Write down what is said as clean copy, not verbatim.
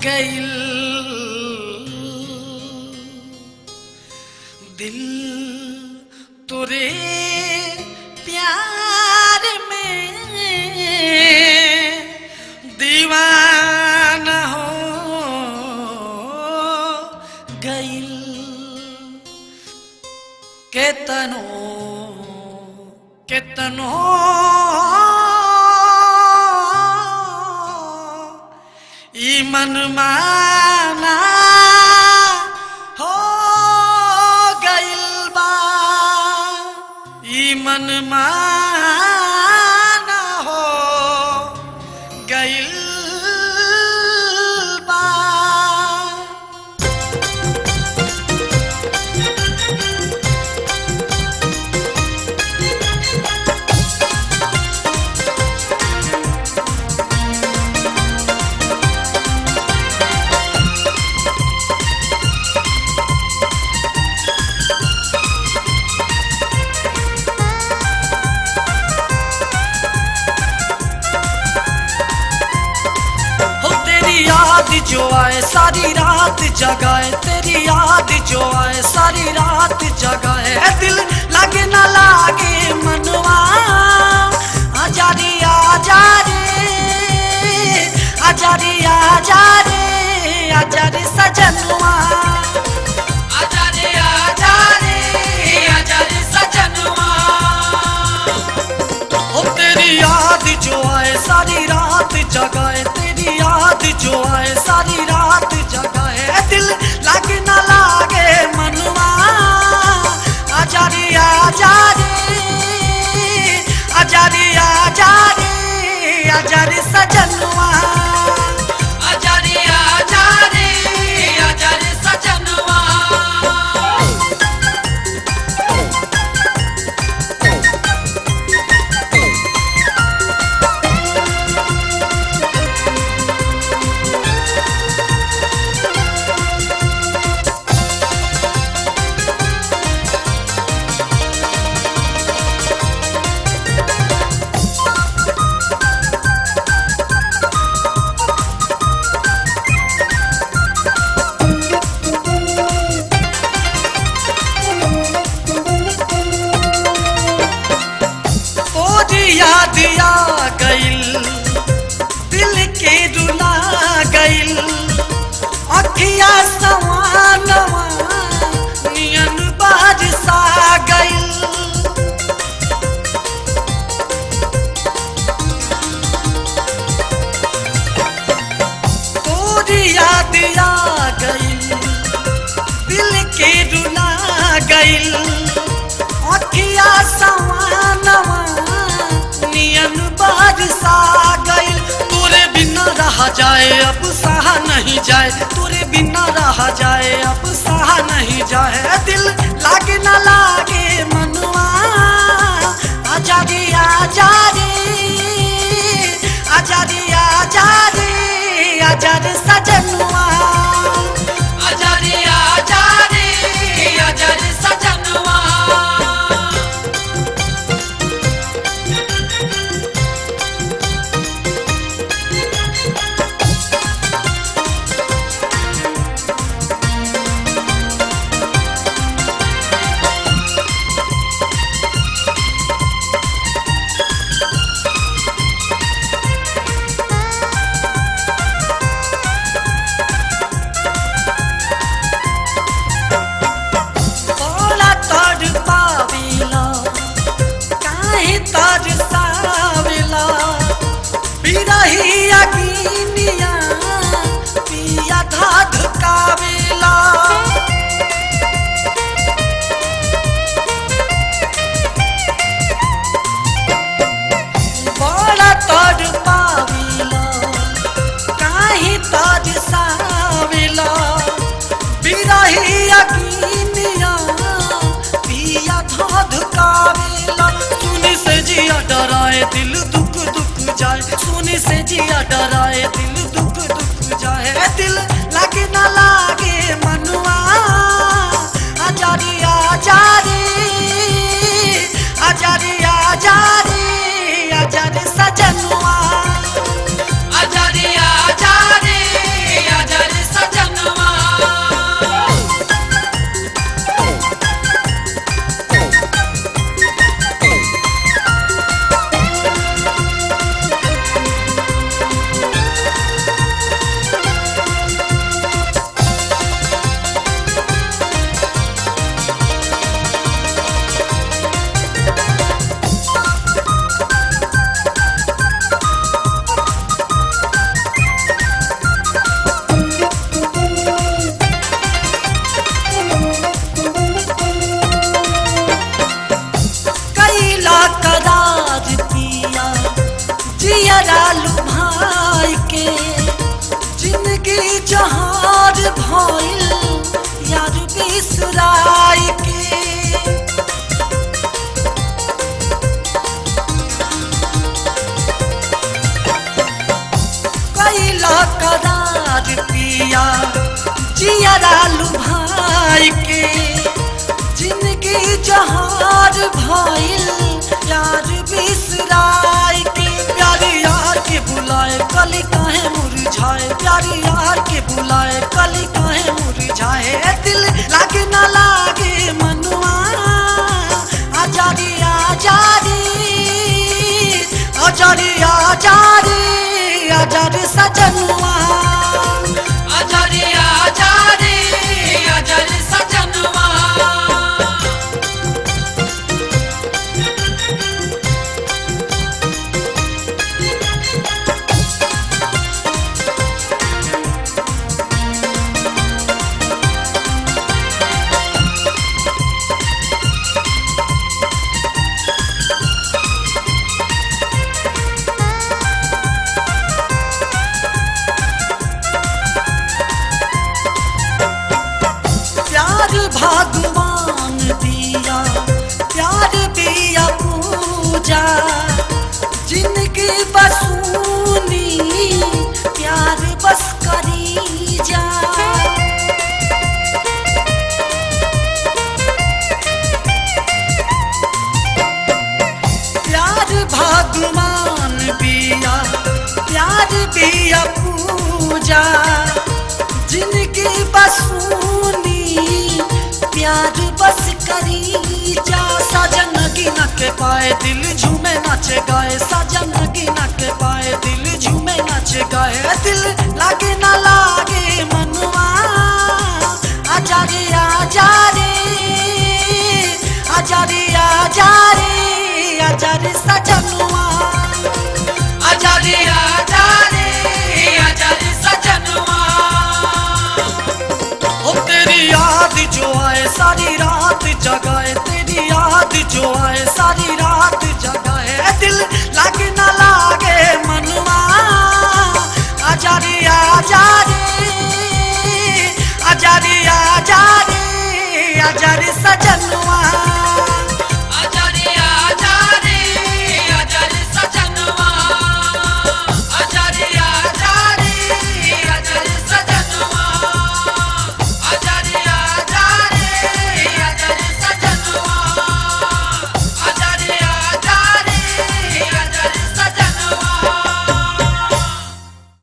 गइल दिल तुरे प्यार में दीवाना हो गइल केतनो केतनो ई मन माना हो गइल बा ई मन माना हो गइल बा। याद जो आए सारी रात जगाए, तेरी याद जो आए सारी रात जगाए, दिल लागे ना लागे मनवा आजा रे आजा रे आजा रे आजा रे आजा रे सजनवा आजा रे आजा रे आजा रे सजनवा। ओ तेरी याद जो आए सारी रात जगाए, तेरी याद जो आए सारी रात जगाए, दिल लागे ना लागे मनवा आजा रे आजा रे आजा रे आजा रे आजा रे सजनवा आजा रे आजा रे आजा रे सजनवा। याद आ गइल दिल के रुला गइल अखिया सवानवा नियन बारिशा गइल। तोरी याद आ गइल दिल के रुला गइल अखिया सवानवा नियन बारिशा गइल। तोरे बिना रहा जाए अब सहा नहीं जाए, तोरे बिना रहा जाए अब सहा नहीं जाए, दिल लागे ना लागे मनवा आजा रे आजा रे आजा रे आजा रे आजा रे सजनवा आजा रे आजा रे आजा रे सजनवा। डराए दिल दुख दुख जाए, सोने से जिया डराए दिल दुख दुख जाए, दिल लागे ना लागे मनवा आजा रे आजा रे आजा रे आजा रे आजा रे सजनवा आजा रे आजा रे आजा जहार भइल यार बिसराई के कैला करार पिया जियरा लुभाई के जिंदगी जहार भइल यार बिसराई के प्यार यार के बुलाए कली काहे मुरझाए प्यार यार के बुलाए कली काहे मुरझाए दिल लागे ना लागे मनुआ आजारी आजारी आजारी आजारी आजारी सजनुआ आजारी आजारी आजारी सजनुआ भगवान दिया प्यार दिया पूजा जिनकी बसूनी प्यार बस करी जा प्यार भगवान दिया प्यार दिया पूजा जिनकी बसूनी प्यार बस करी जा साजन गिना के पाए दिल झूमे नाचे गाए साजन गिना के पाए दिल झूमे नाचे गाए दिल लागे ना लागे मनुआ आजारे आजारे आजारे आजारे आजारे सजनुआ आजारे आजारे आजारे सजनुआ ओ तेरी याद जो आए सारी रात जगाए तेरी याद जो आए सारी रात जगाए दिल लागे ना लागे मनुआ आजारी आजारी आजारी आजारी आजारी